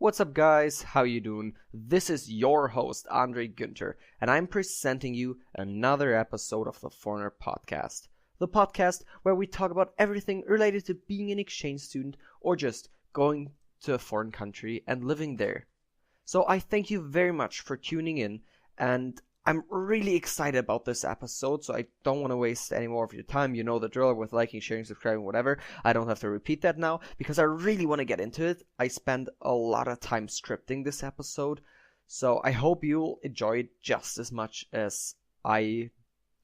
What's up guys, how you doing? This is your host Andre Günther and I'm presenting you another episode of the Foreigner Podcast. The podcast where we talk about everything related to being an exchange student or just going to a foreign country and living there. So I thank you very much for tuning in, and I'm really excited about this episode, so I don't want to waste any more of your time. You know the drill with liking, sharing, subscribing, whatever. I don't have to repeat that now because I really want to get into it. I spent a lot of time scripting this episode, so I hope you'll enjoy it just as much as I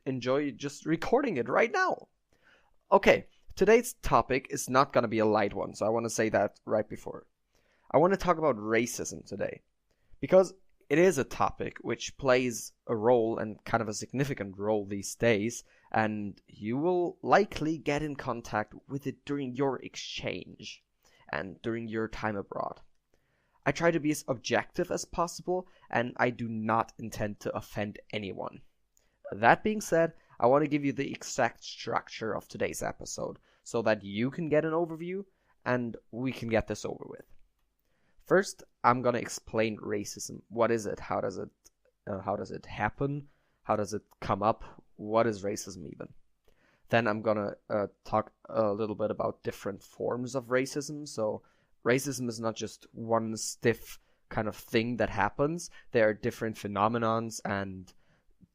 enjoy just recording it right now. Okay, today's topic is not going to be a light one, so I want to say that right before. I want to talk about racism today because it is a topic which plays a role and kind of a significant role these days, and you will likely get in contact with it during your exchange and during your time abroad. I try to be as objective as possible, and I do not intend to offend anyone. That being said, I want to give you the exact structure of today's episode so that you can get an overview and we can get this over with. First, I'm gonna explain racism. What is it? How does it happen? How does it come up? What is racism even? Then I'm gonna talk a little bit about different forms of racism. So racism is not just one stiff kind of thing that happens. There are different phenomenons and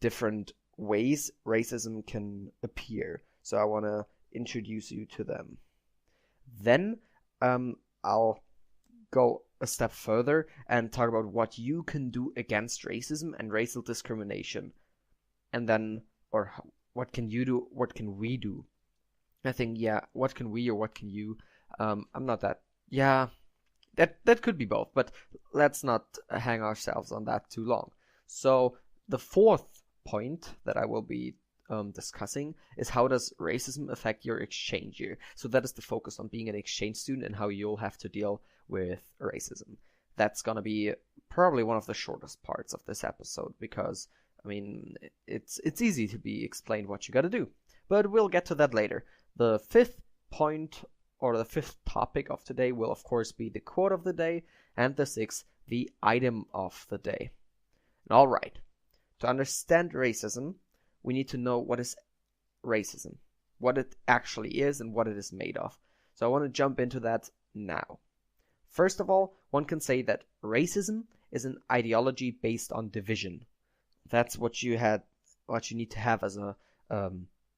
different ways racism can appear. So I want to introduce you to them. Then I'll go a step further and talk about what you can do against racism and racial discrimination. And then, what can you do? What can we do? I think, what can we or what can you? I'm not that, that could be both, but let's not hang ourselves on that too long. So the fourth point that I will be discussing is how does racism affect your exchange year. So that is the focus on being an exchange student and how you'll have to deal with racism. That's gonna be probably one of the shortest parts of this episode because it's easy to be explained what you gotta do, but we'll get to that later. The fifth point or the fifth topic of today will of course be the quote of the day, and the sixth, the item of the day. All right, to understand racism, we need to know what is racism, what it actually is, and what it is made of. So I want to jump into that now. First of all, one can say that racism is an ideology based on division. That's what you need to have as a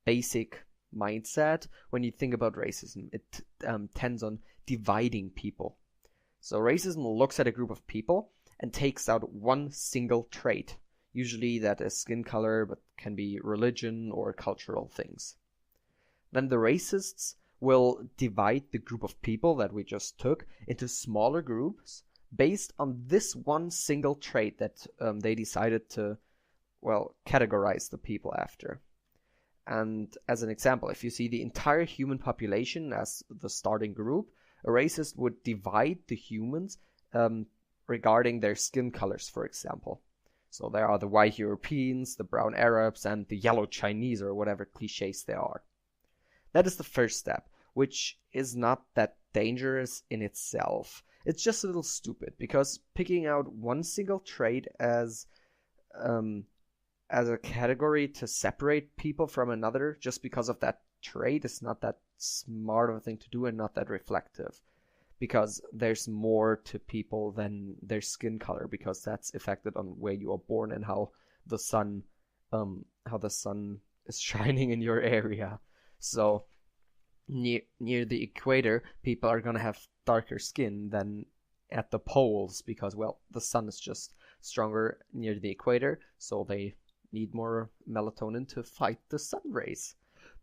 basic mindset when you think about racism. It tends on dividing people. So racism looks at a group of people and takes out one single trait. Usually that is skin color, but can be religion or cultural things. Then the racists will divide the group of people that we just took into smaller groups based on this one single trait that they decided to, categorize the people after. And as an example, if you see the entire human population as the starting group, a racist would divide the humans regarding their skin colors, for example. So there are the white Europeans, the brown Arabs, and the yellow Chinese, or whatever cliches there are. That is the first step, which is not that dangerous in itself. It's just a little stupid, because picking out one single trait as a category to separate people from another just because of that trait is not that smart of a thing to do and not that reflective. Because there's more to people than their skin color, because that's affected on where you are born and how the sun is shining in your area. So near the equator, people are gonna have darker skin than at the poles because, the sun is just stronger near the equator, so they need more melatonin to fight the sun rays.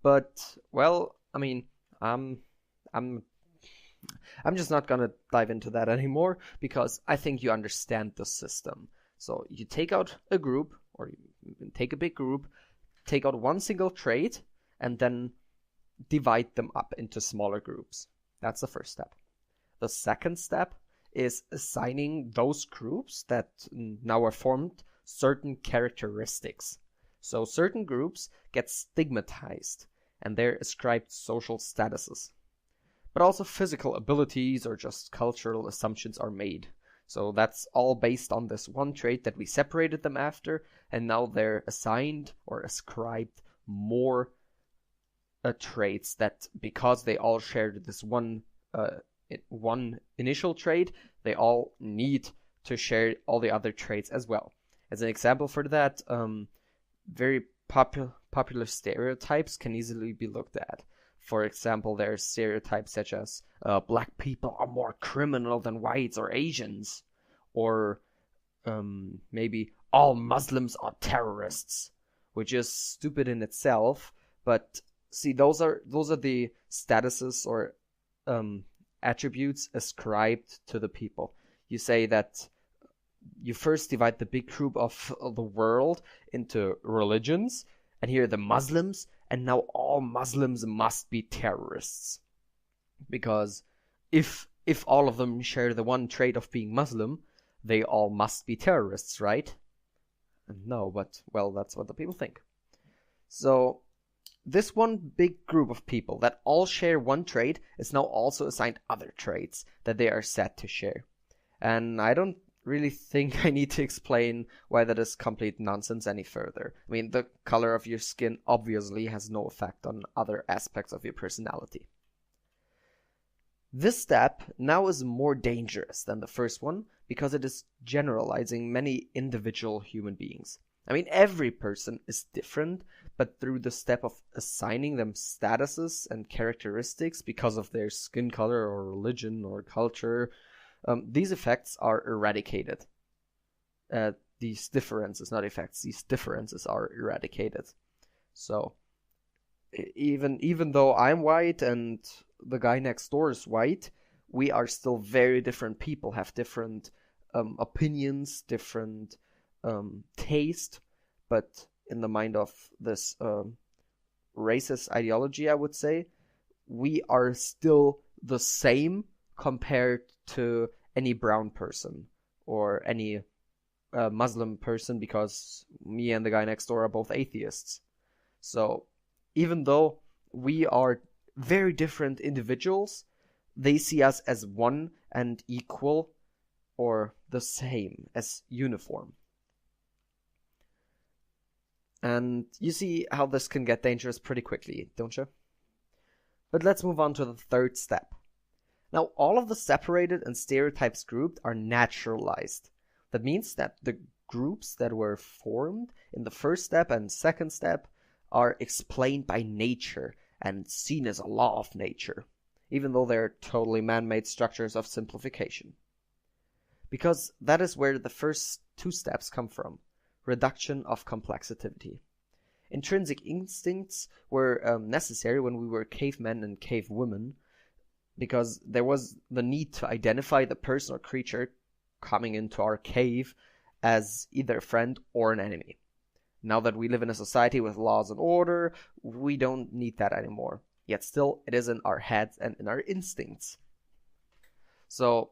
But I'm just not gonna dive into that anymore because I think you understand the system. So you take out a group, or you take a big group, take out one single trait, and then divide them up into smaller groups. That's the first step. The second step is assigning those groups that now are formed certain characteristics. So certain groups get stigmatized and they're ascribed social statuses. But also physical abilities or just cultural assumptions are made. So that's all based on this one trait that we separated them after, and now they're assigned or ascribed more traits that, because they all shared this one initial trait, they all need to share all the other traits as well. As an example for that, very popular stereotypes can easily be looked at. For example, there are stereotypes such as black people are more criminal than whites or Asians, or maybe all Muslims are terrorists, which is stupid in itself. But see, those are the statuses or attributes ascribed to the people. You say that you first divide the big group of the world into religions, and here are the Muslims, and now all Muslims must be terrorists. Because if all of them share the one trait of being Muslim, they all must be terrorists, right? No, but, well, that's what the people think. So this one big group of people that all share one trait is now also assigned other traits that they are said to share. And I don't really think I need to explain why that is complete nonsense any further. I mean, the color of your skin obviously has no effect on other aspects of your personality. This step now is more dangerous than the first one because it is generalizing many individual human beings. I mean, every person is different, but through the step of assigning them statuses and characteristics because of their skin color or religion or culture, these effects are eradicated. These differences, not effects, these differences are eradicated. So, even though I'm white and the guy next door is white, we are still very different people, have different opinions, different taste, but in the mind of this racist ideology, I would say, we are still the same compared to any brown person or any Muslim person, because me and the guy next door are both atheists. So even though we are very different individuals, they see us as one and equal, or the same, as uniform. And you see how this can get dangerous pretty quickly, don't you? But let's move on to the third step. Now, all of the separated and stereotypes grouped are naturalized. That means that the groups that were formed in the first step and second step are explained by nature and seen as a law of nature, even though they're totally man-made structures of simplification. Because that is where the first two steps come from: reduction of complexity. Intrinsic instincts were necessary when we were cavemen and cavewomen, because there was the need to identify the person or creature coming into our cave as either a friend or an enemy. Now that we live in a society with laws and order, we don't need that anymore. Yet still, it is in our heads and in our instincts. So,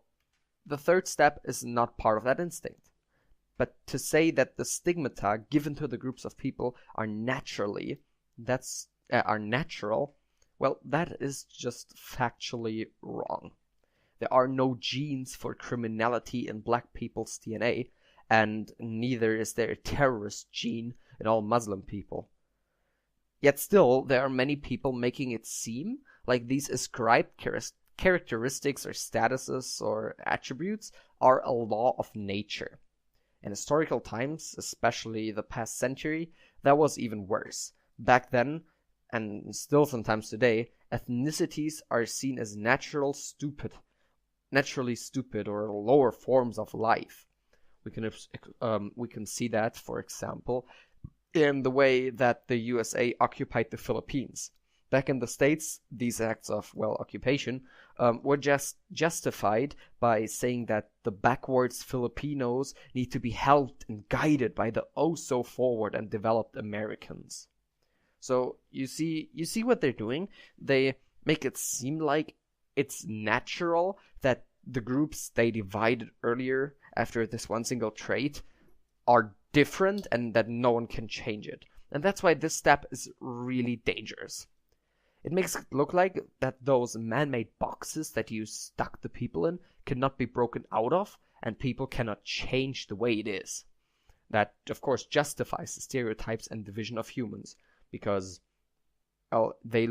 the third step is not part of that instinct. But to say that the stigmata given to the groups of people are natural, well, that is just factually wrong. There are no genes for criminality in black people's DNA, and neither is there a terrorist gene in all Muslim people. Yet still, there are many people making it seem like these ascribed characteristics or statuses or attributes are a law of nature. In historical times, especially the past century, that was even worse. Back then, and still sometimes today, ethnicities are seen as naturally stupid or lower forms of life. We can see that, for example, in the way that the USA occupied the Philippines. Back in the States, these acts of, occupation were just justified by saying that the backwards Filipinos need to be helped and guided by the oh-so-forward and developed Americans. So you see what they're doing? They make it seem like it's natural that the groups they divided earlier after this one single trait are different and that no one can change it. And that's why this step is really dangerous. It makes it look like that those man-made boxes that you stuck the people in cannot be broken out of, and people cannot change the way it is. That, of course, justifies the stereotypes and division of humans, because they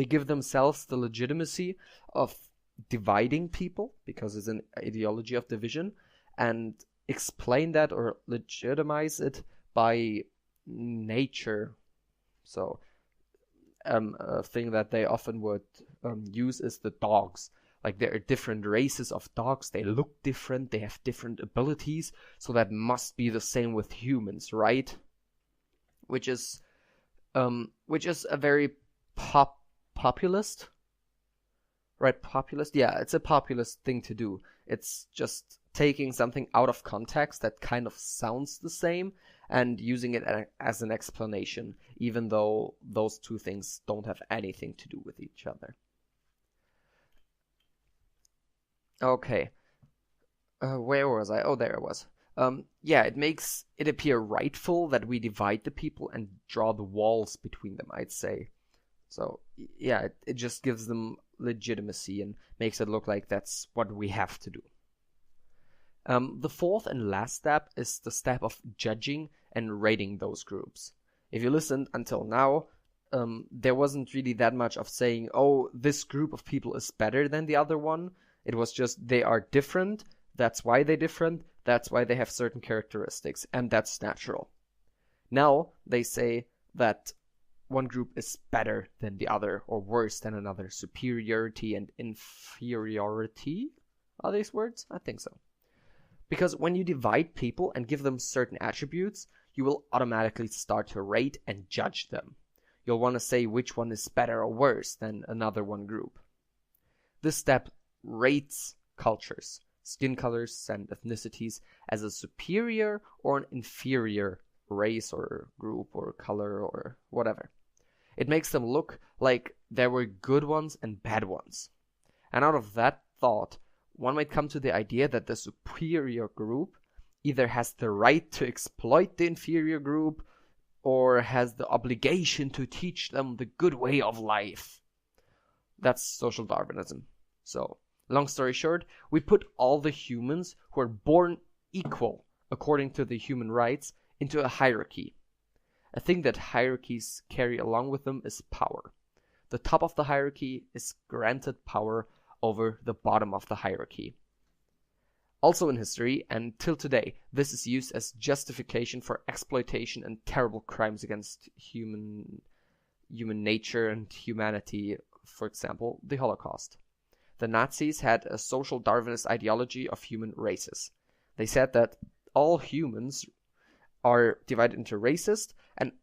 give themselves the legitimacy of dividing people, because it's an ideology of division, and explain that or legitimize it by nature. So a thing that they often would use is the dogs. Like, there are different races of dogs, they look different, they have different abilities, so that must be the same with humans, right? Which is a very populist, right? Populist? Yeah, it's a populist thing to do. It's just taking something out of context that kind of sounds the same and using it as an explanation, even though those two things don't have anything to do with each other. Okay. Where was I? Oh, there I was. Yeah, it makes it appear rightful that we divide the people and draw the walls between them, I'd say. So, yeah, it just gives them legitimacy and makes it look like that's what we have to do. The fourth and last step is the step of judging and rating those groups. If you listened until now, there wasn't really that much of saying, oh, this group of people is better than the other one. It was just, they are different, that's why they're different, that's why they have certain characteristics, and that's natural. Now, they say that one group is better than the other, or worse than another. Superiority and inferiority? Are these words? I think so. Because when you divide people and give them certain attributes, you will automatically start to rate and judge them. You'll want to say which one is better or worse than another one group. This step rates cultures, skin colors, and ethnicities as a superior or an inferior race or group or color or whatever. It makes them look like there were good ones and bad ones. And out of that thought, one might come to the idea that the superior group either has the right to exploit the inferior group or has the obligation to teach them the good way of life. That's social Darwinism. So, long story short, we put all the humans who are born equal according to the human rights into a hierarchy. A thing that hierarchies carry along with them is power. The top of the hierarchy is granted power over the bottom of the hierarchy. Also in history, and till today, this is used as justification for exploitation and terrible crimes against human nature and humanity, for example, the Holocaust. The Nazis had a social Darwinist ideology of human races. They said that all humans are divided into races and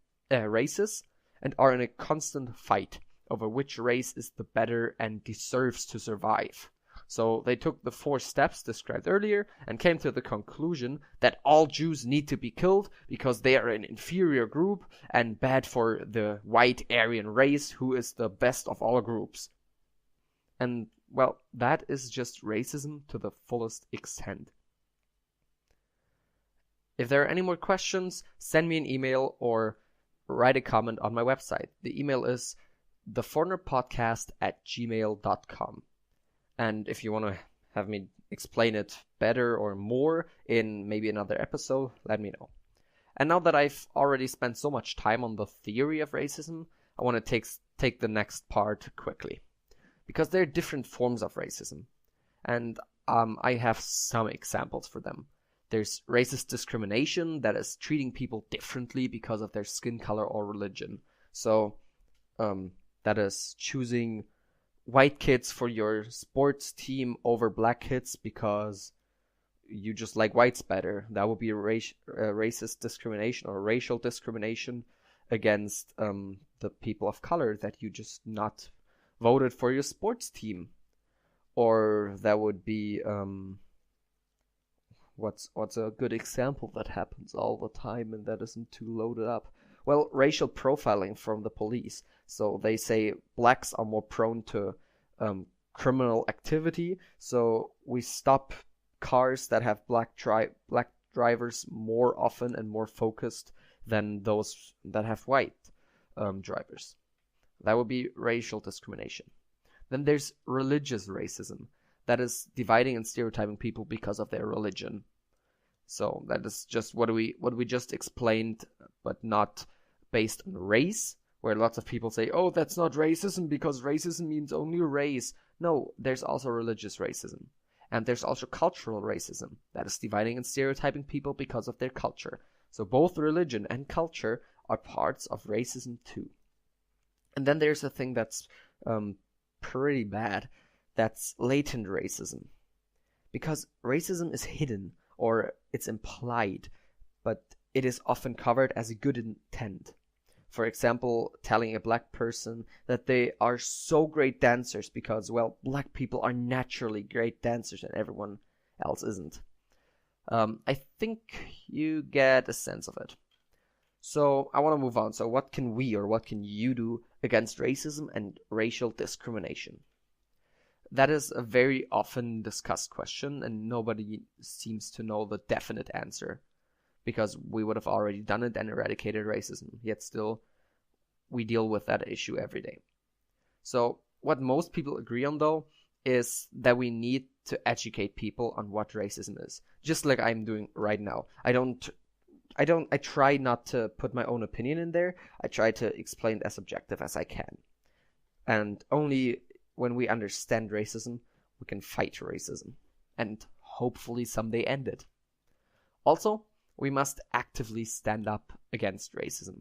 are in a constant fight over which race is the better and deserves to survive. So they took the 4 steps described earlier and came to the conclusion that all Jews need to be killed because they are an inferior group and bad for the white Aryan race, who is the best of all groups. And, well, that is just racism to the fullest extent. If there are any more questions, send me an email or write a comment on my website. The email is theforeignerpodcast@gmail.com. And if you want to have me explain it better or more in maybe another episode, let me know. And now that I've already spent so much time on the theory of racism, I want to take the next part quickly. Because there are different forms of racism. And I have some examples for them. There's racist discrimination, that is treating people differently because of their skin color or religion. So, that is choosing white kids for your sports team over black kids because you just like whites better. That would be racist discrimination or racial discrimination against the people of color that you just not voted for your sports team. Or that would be what's a good example that happens all the time and that isn't too loaded up? Well, racial profiling from the police. So they say blacks are more prone to criminal activity, so we stop cars that have black drivers more often and more focused than those that have white drivers. That would be racial discrimination. Then there's religious racism. that is dividing and stereotyping people because of their religion. So that is just what we just explained, but not based on race, where lots of people say, oh, that's not racism because racism means only race. No, there's also religious racism. And there's also cultural racism, that is dividing and stereotyping people because of their culture. So both religion and culture are parts of racism too. And then there's a thing that's pretty bad. That's latent racism. Because racism is hidden, or it's implied, but it is often covered as a good intent. For example, telling a black person that they are so great dancers because, well, black people are naturally great dancers and everyone else isn't. I think you get a sense of it. So I want to move on. So what can you do against racism and racial discrimination? That is a very often discussed question, and nobody seems to know the definite answer, because we would have already done it and eradicated racism. Yet still, we deal with that issue every day. So what most people agree on, though, is that we need to educate people on what racism is. Just like I'm doing right now. I try not to put my own opinion in there. I try to explain it as objective as I can. And only when we understand racism, we can fight racism. And hopefully someday end it. Also, we must actively stand up against racism.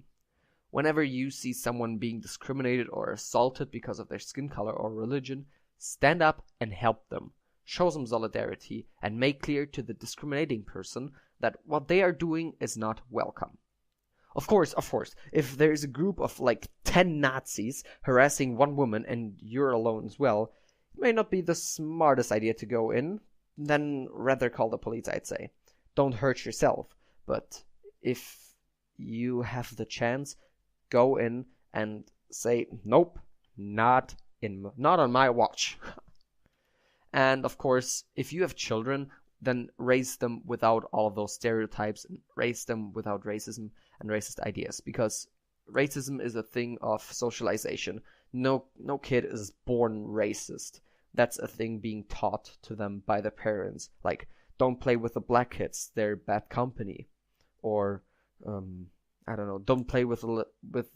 Whenever you see someone being discriminated or assaulted because of their skin color or religion, stand up and help them. Show some solidarity and make clear to the discriminating person that what they are doing is not welcome. Of course, if there is a group of like 10 Nazis harassing one woman and you're alone as well, it may not be the smartest idea to go in. Then rather call the police, I'd say. Don't hurt yourself. But if you have the chance, go in and say, nope, not on my watch. And of course, if you have children, then raise them without all of those stereotypes and raise them without racism and racist ideas, because racism is a thing of socialization. No kid is born racist. That's a thing being taught to them by the parents. Like, don't play with the black kids, they're bad company. Or, I don't know, don't play with the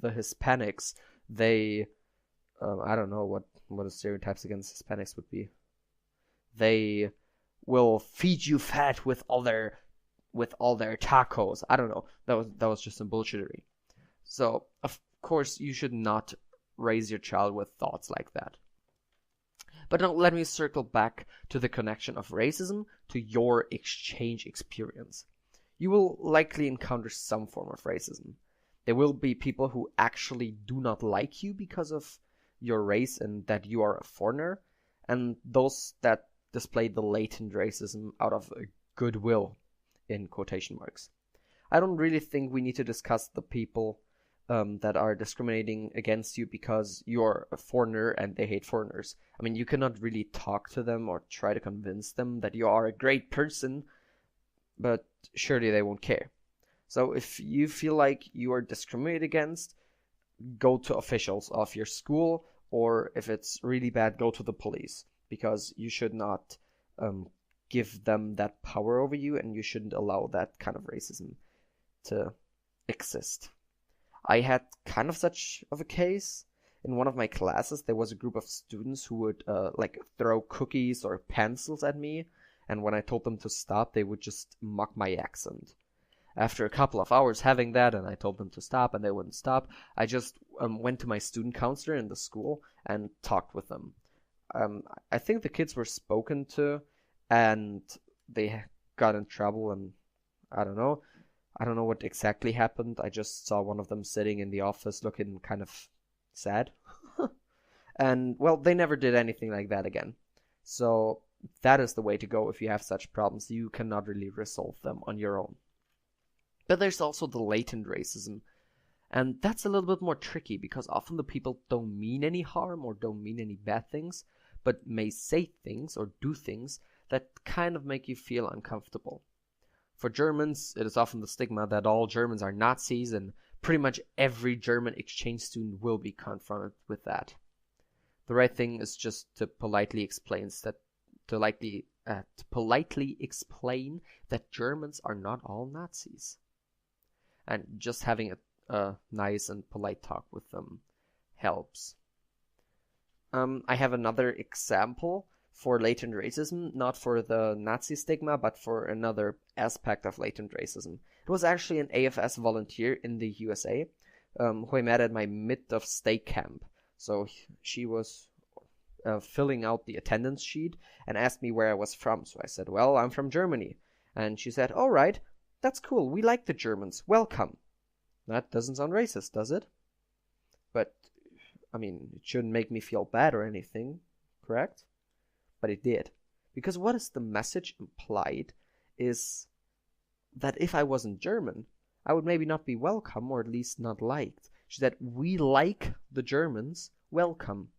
Hispanics. They, I don't know what the stereotypes against Hispanics would be. They will feed you fat with all their tacos. I don't know. That was just some bullshittery. So, of course, you should not raise your child with thoughts like that. But now let me circle back to the connection of racism to your exchange experience. You will likely encounter some form of racism. There will be people who actually do not like you because of your race and that you are a foreigner, and those that display the latent racism out of goodwill, in quotation marks. I don't really think we need to discuss the people that are discriminating against you because you're a foreigner and they hate foreigners. I mean, you cannot really talk to them or try to convince them that you are a great person, but surely they won't care. So if you feel like you are discriminated against, go to officials of your school, or if it's really bad, go to the police, because you should not give them that power over you, and you shouldn't allow that kind of racism to exist. I had kind of such of a case. In one of my classes, there was a group of students who would throw cookies or pencils at me, and when I told them to stop, they would just mock my accent. After a couple of hours having that, and I told them to stop, and they wouldn't stop, I just went to my student counselor in the school and talked with them. I think the kids were spoken to, and they got in trouble, and I don't know what exactly happened. I just saw one of them sitting in the office looking kind of sad. And, well, they never did anything like that again. So that is the way to go if you have such problems. You cannot really resolve them on your own. But there's also the latent racism. And that's a little bit more tricky, because often the people don't mean any harm or don't mean any bad things, but may say things or do things that kind of make you feel uncomfortable. For Germans, it is often the stigma that all Germans are Nazis, and pretty much every German exchange student will be confronted with that. The right thing is just to politely explain that to politely explain that Germans are not all Nazis. And just having a nice and polite talk with them helps. I have another example for latent racism, not for the Nazi stigma, but for another aspect of latent racism. It was actually an AFS volunteer in the USA who I met at my mid-of-stay camp. So she was filling out the attendance sheet and asked me where I was from. So I said, well, I'm from Germany. And she said, all right, that's cool. We like the Germans. Welcome. That doesn't sound racist, does it? But, I mean, it shouldn't make me feel bad or anything, correct? But it did. Because what is the message implied is that if I wasn't German, I would maybe not be welcome, or at least not liked. She said, we like the Germans, welcome.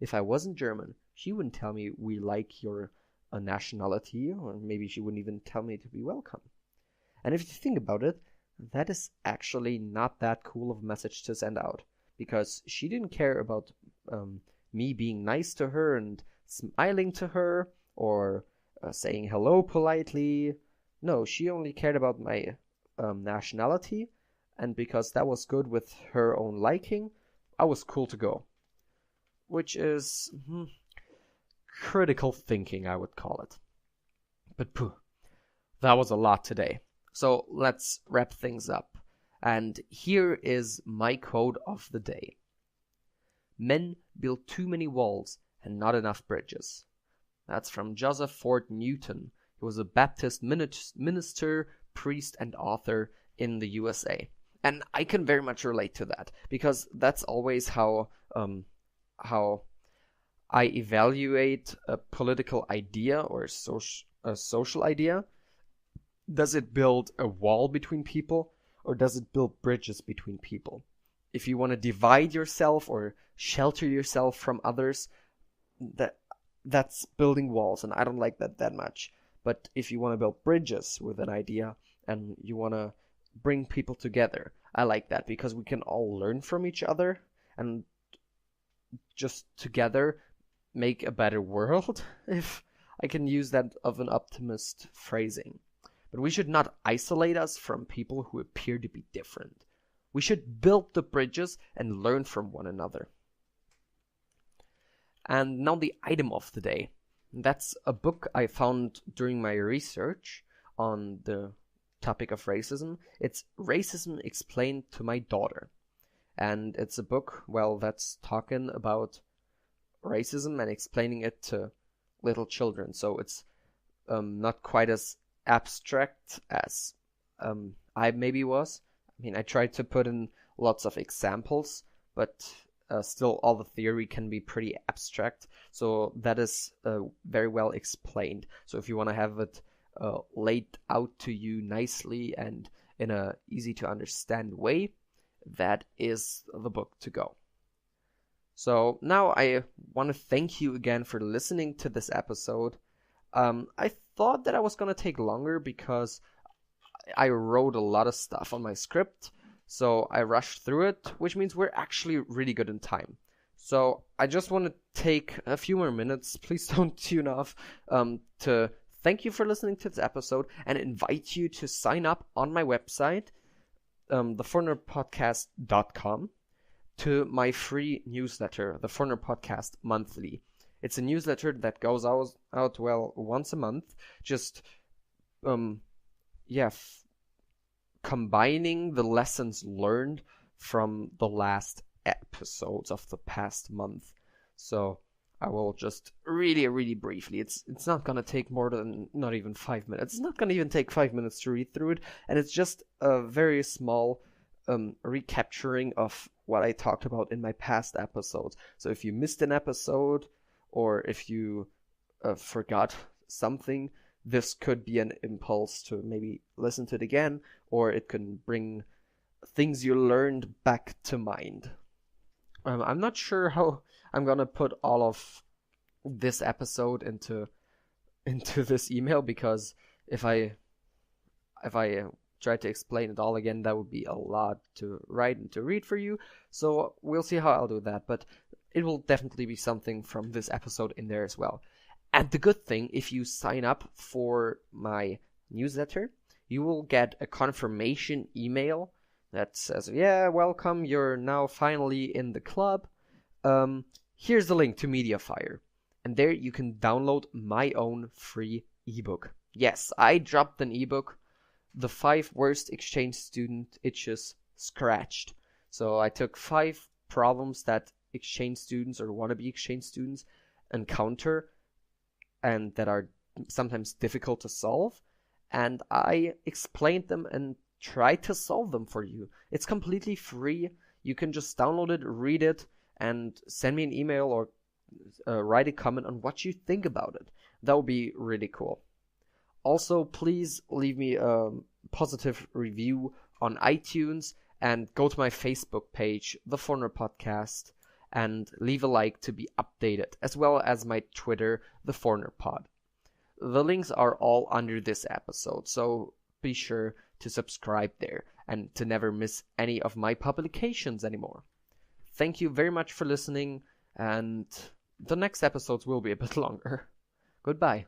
If I wasn't German, she wouldn't tell me we like your nationality, or maybe she wouldn't even tell me to be welcome. And if you think about it, that is actually not that cool of a message to send out. Because she didn't care about me being nice to her and smiling to her, or saying hello politely. No, she only cared about my nationality, and because that was good with her own liking, I was cool to go. Which is critical thinking, I would call it. But pooh, that was a lot today. So let's wrap things up. And here is my quote of the day. Men build too many walls and not enough bridges. That's from Joseph Ford Newton. He was a Baptist minister, priest, and author in the USA. And I can very much relate to that, because that's always how I evaluate a political idea or a social idea. Does it build a wall between people, or does it build bridges between people? If you want to divide yourself or shelter yourself from others, that's building walls, and I don't like that much. But if you want to build bridges with an idea and you want to bring people together, I like that, because we can all learn from each other and just together make a better world, if I can use that of an optimist phrasing. But we should not isolate us from people who appear to be different. We should build the bridges and learn from one another. And now the item of the day. That's a book I found during my research on the topic of racism. It's Racism Explained to My Daughter. And it's a book, well, that's talking about racism and explaining it to little children. So it's not quite as abstract as I maybe was. I mean, I tried to put in lots of examples, but still all the theory can be pretty abstract. So that is very well explained. So if you want to have it laid out to you nicely and in a easy to understand way, that is the book to go. So now I want to thank you again for listening to this episode. I thought that I was going to take longer because I wrote a lot of stuff on my script, so I rushed through it, which means we're actually really good in time. So I just want to take a few more minutes, please don't tune off, to thank you for listening to this episode and invite you to sign up on my website, theforeignerpodcast.com, to my free newsletter, The Foreigner Podcast Monthly. It's a newsletter that goes out well, once a month, just, combining the lessons learned from the last episodes of the past month. So I will just really briefly, it's not going to take more than, not even 5 minutes. It's not going to even take 5 minutes to read through it. And it's just a very small recapturing of what I talked about in my past episodes. So if you missed an episode, or if you forgot something, this could be an impulse to maybe listen to it again, or it can bring things you learned back to mind. I'm not sure how I'm gonna put all of this episode into this email, because if I try to explain it all again, that would be a lot to write and to read for you. So we'll see how I'll do that, but it will definitely be something from this episode in there as well. And the good thing, if you sign up for my newsletter, you will get a confirmation email that says, yeah, welcome, you're now finally in the club. Here's the link to Mediafire. And there you can download my own free ebook. Yes, I dropped an ebook, The 5 Worst Exchange Student Itches Scratched. So I took 5 problems that exchange students or wannabe exchange students encounter and that are sometimes difficult to solve, and I explained them and tried to solve them for you. It's completely free. You can just download it, read it, and send me an email or write a comment on what you think about it. That would be really cool. Also, please leave me a positive review on iTunes and go to my Facebook page, The Foreigner Podcast, and leave a like to be updated, as well as my Twitter, The Foreigner Pod. The links are all under this episode, so be sure to subscribe there and to never miss any of my publications anymore. Thank you very much for listening, and the next episodes will be a bit longer. Goodbye.